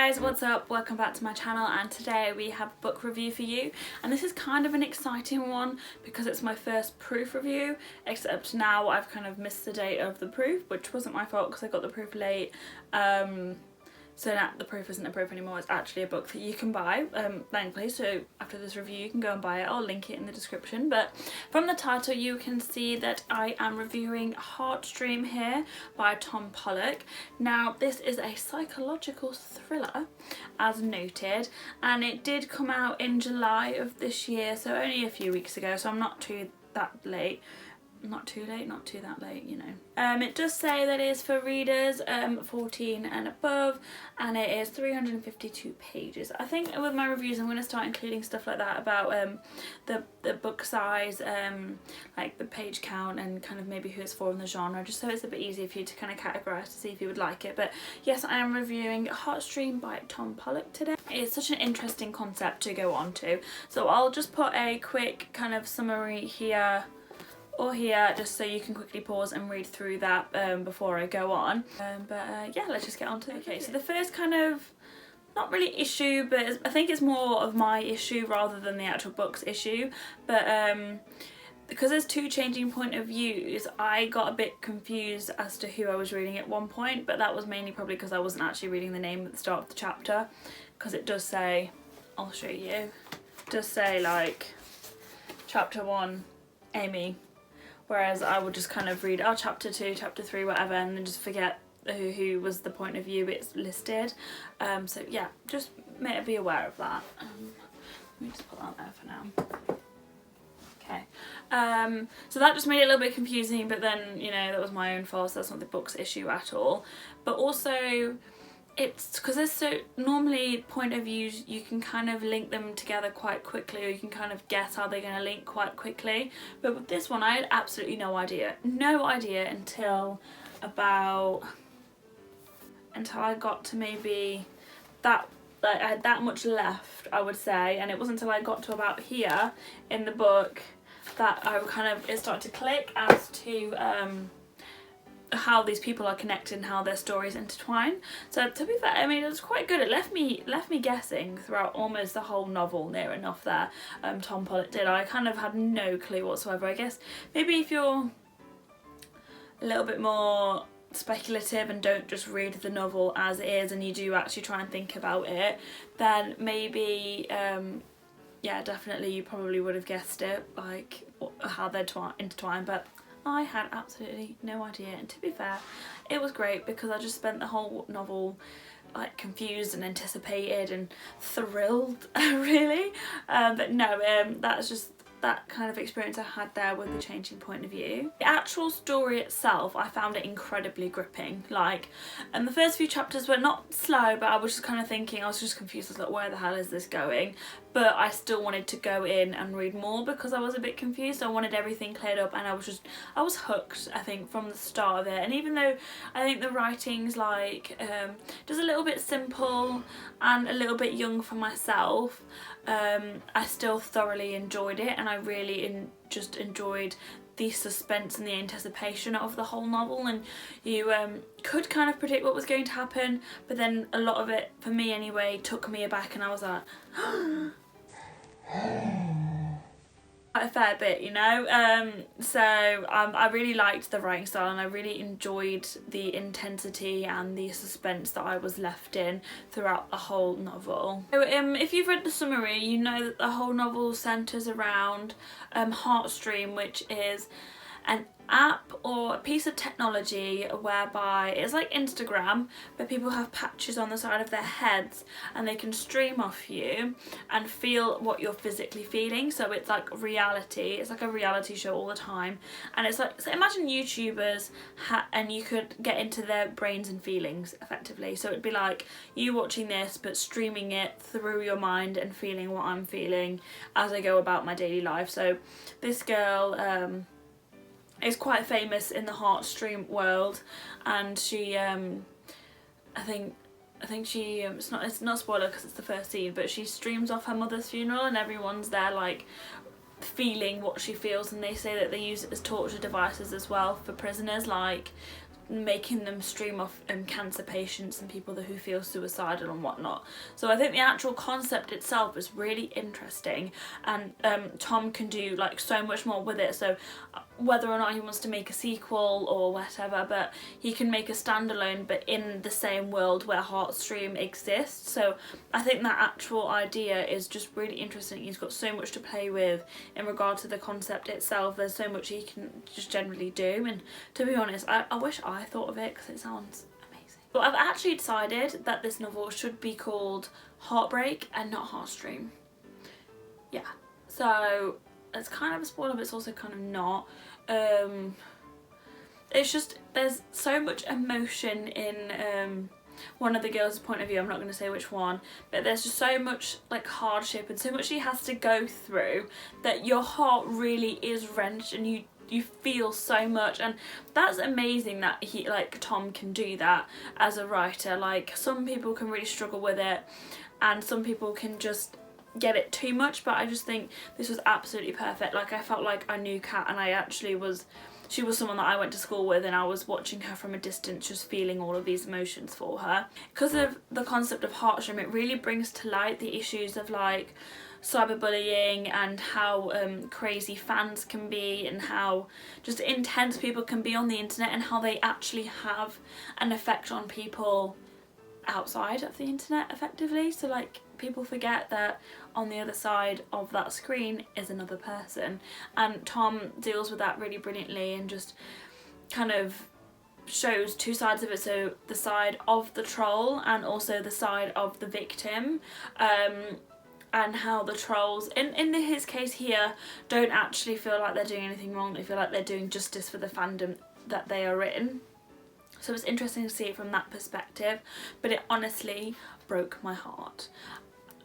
guys, what's up? Welcome back to my channel, and today we have a book review for you, and this is kind of an exciting one because it's my first proof review, except now I've kind of missed the date of the proof, which wasn't my fault because I got the proof late. So now the proof isn't a proof anymore, it's actually a book that you can buy, thankfully, so after this review you can go and buy it. I'll link it in the description, but from the title you can see that I am reviewing Heartstream here by Tom Pollock. Now this is a psychological thriller, as noted, and it did come out in July of this year, so only a few weeks ago, so I'm not too that late. Not too late, not too that late, you know. It does say that it is for readers 14 and above, and it is 352 pages. I think with my reviews I'm going to start including stuff like that about the book size, like the page count, and kind of maybe who it's for in the genre, just so it's a bit easier for you to kind of categorise to see if you would like it. But yes, I am reviewing Heartstream by Tom Pollock today. It's such an interesting concept to go on to, so I'll just put a quick kind of summary here or here, just so you can quickly pause and read through that before I go on. Yeah, let's just get on to it. Okay, so the first kind of, not really issue, but I think it's more of my issue rather than the actual book's issue, but because there's two changing point of views, I got a bit confused as to who I was reading at one point, but that was mainly probably because I wasn't actually reading the name at the start of the chapter, because it does say, I'll show you, it does say like chapter 1, Amy. Whereas I would just kind of read, oh, chapter 2, chapter 3, whatever, and then just forget who was the point of view it's listed. So yeah, just be aware of that. Let me just put that there for now. Okay. So that just made it a little bit confusing, but then, you know, that was my own fault, so that's not the book's issue at all. But also, it's because there's so normally point of views, you can kind of link them together quite quickly, or you can kind of guess how they're going to link quite quickly, but with this one I had absolutely no idea until I got to maybe that, like I had that much left, I would say, and it wasn't until I got to about here in the book that I kind of, it started to click as to how these people are connected and how their stories intertwine. So to be fair, I mean, it was quite good. It left me guessing throughout almost the whole novel, near enough there. Tom Pollock did. I kind of had no clue whatsoever. I guess maybe if you're a little bit more speculative and don't just read the novel as it is, and you do actually try and think about it, then maybe yeah, definitely you probably would have guessed it, like how they're intertwined, but I had absolutely no idea, and to be fair, it was great because I just spent the whole novel like confused and anticipated and thrilled, really. But no, that's just that kind of experience I had there with the changing point of view. The actual story itself, I found it incredibly gripping. Like, and the first few chapters were not slow, but I was just kind of thinking, I was just confused, I was like, where the hell is this going? But I still wanted to go in and read more because I was a bit confused. I wanted everything cleared up, and I was hooked, I think, from the start of it. And even though I think the writing's like just a little bit simple and a little bit young for myself, I still thoroughly enjoyed it, and I really just enjoyed the suspense and the anticipation of the whole novel, and you could kind of predict what was going to happen, but then a lot of it, for me anyway, took me aback, and I was like quite a fair bit, you know. So I really liked the writing style, and I really enjoyed the intensity and the suspense that I was left in throughout the whole novel. So if you've read the summary, you know that the whole novel centres around Heartstream, which is an app or a piece of technology whereby it's like Instagram, but people have patches on the side of their heads and they can stream off you and feel what you're physically feeling. So it's like reality, it's like a reality show all the time, and it's like, so imagine YouTubers and you could get into their brains and feelings effectively. So it'd be like you watching this but streaming it through your mind and feeling what I'm feeling as I go about my daily life. So this girl is quite famous in the Heartstream world, and she I think she it's not a spoiler because it's the first scene, but she streams off her mother's funeral, and everyone's there like feeling what she feels, and they say that they use it as torture devices as well for prisoners, like making them stream off cancer patients and people who feel suicidal and whatnot. So I think the actual concept itself is really interesting, and Tom can do like so much more with it. So whether or not he wants to make a sequel or whatever, but he can make a standalone but in the same world where Heartstream exists. So I think that actual idea is just really interesting. He's got so much to play with in regard to the concept itself. There's so much he can just generally do, and to be honest, I wish I thought of it because it sounds amazing. But I've actually decided that this novel should be called Heartbreak and not Heartstream. Yeah, so it's kind of a spoiler, but it's also kind of not. It's just, there's so much emotion in one of the girls' point of view. I'm not going to say which one, but there's just so much like hardship and so much she has to go through that your heart really is wrenched, and you feel so much. And that's amazing that he, like, Tom can do that as a writer. Like, some people can really struggle with it and some people can just get it too much, but I just think this was absolutely perfect. Like, I felt like I knew Kat, and I actually was, she was someone that I went to school with, and I was watching her from a distance, just feeling all of these emotions for her. Because of the concept of Heartstream, it really brings to light the issues of like cyberbullying and how crazy fans can be, and how just intense people can be on the internet, and how they actually have an effect on people outside of the internet effectively. So like, people forget that on the other side of that screen is another person, and Tom deals with that really brilliantly and just kind of shows two sides of it. So the side of the troll and also the side of the victim, and how the trolls, in his case here, don't actually feel like they're doing anything wrong. They feel like they're doing justice for the fandom that they are in. So it's interesting to see it from that perspective, but it honestly broke my heart.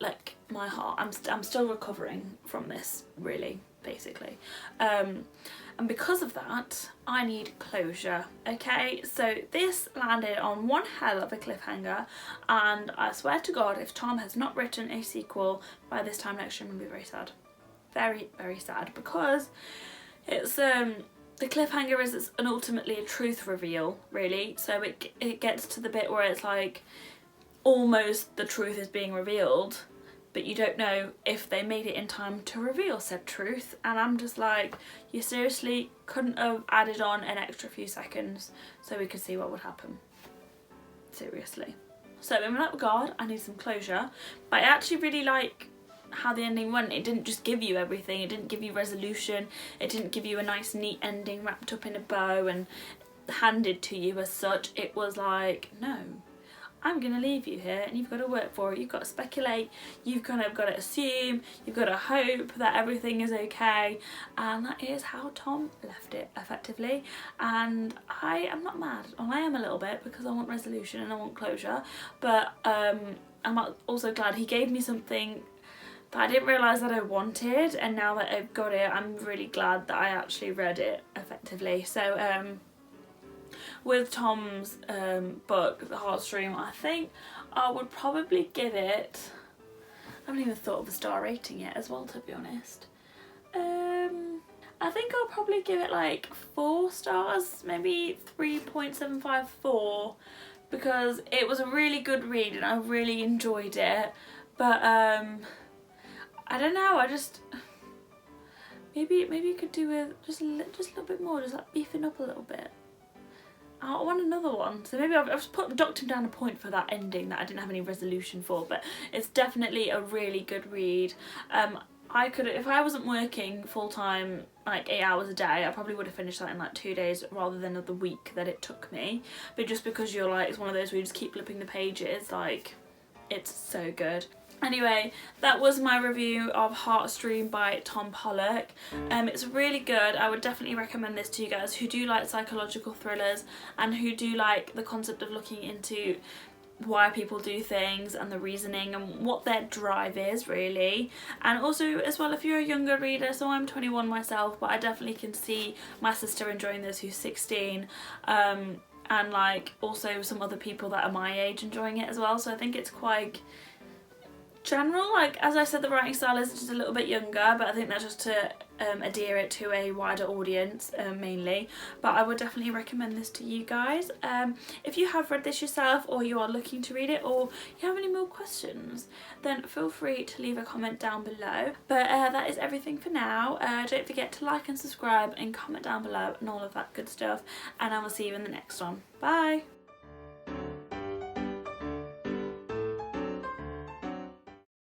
Like, my heart. I'm still recovering from this, really, basically. And because of that, I need closure, okay? So this landed on one hell of a cliffhanger, and I swear to God, if Tom has not written a sequel by this time next year, I'm gonna be very sad. Very, very sad, because it's the cliffhanger is it's ultimately a truth reveal, really. So it gets to the bit where it's like almost the truth is being revealed, but you don't know if they made it in time to reveal said truth. And I'm just like, you seriously couldn't have added on an extra few seconds so we could see what would happen? Seriously. So in that regard, I need some closure, but I actually really like how the ending went. It didn't just give you everything, it didn't give you resolution, it didn't give you a nice neat ending wrapped up in a bow and handed to you as such. It was like, no, I'm gonna leave you here and you've got to work for it. You've got to speculate, you've kind of got to assume, you've got to hope that everything is okay, and that is how Tom left it effectively. And I am not mad. Well, I am a little bit, because I want resolution and I want closure, but I'm also glad he gave me something that I didn't realise that I wanted, and now that I've got it, I'm really glad that I actually read it effectively. So with Tom's book, The Heartstream, I think I would probably give it, I haven't even thought of a star rating yet as well, to be honest. I think I'll probably give it like 4 stars, maybe 3.754, because it was a really good read and I really enjoyed it. But I don't know, I just, maybe you could do with just a little bit more, just like beefing up a little bit. I want another one, so maybe I've just docked him down a point for that ending that I didn't have any resolution for, but it's definitely a really good read. I could, if I wasn't working full-time, like 8 hours a day, I probably would have finished that in like 2 days rather than the week that it took me. But just because you're like, it's one of those where you just keep flipping the pages, like, it's so good. Anyway, that was my review of Heartstream by Tom Pollock. It's really good. I would definitely recommend this to you guys who do like psychological thrillers and who do like the concept of looking into why people do things and the reasoning and what their drive is, really. And also as well, if you're a younger reader, so I'm 21 myself, but I definitely can see my sister enjoying this who's 16, and like also some other people that are my age enjoying it as well. So I think it's quite general. Like, as I said, the writing style is just a little bit younger, but I think that's just to adhere it to a wider audience mainly. But I would definitely recommend this to you guys. If you have read this yourself, or you are looking to read it, or you have any more questions, then feel free to leave a comment down below. But that is everything for now. Don't forget to like and subscribe and comment down below and all of that good stuff, and I will see you in the next one. Bye!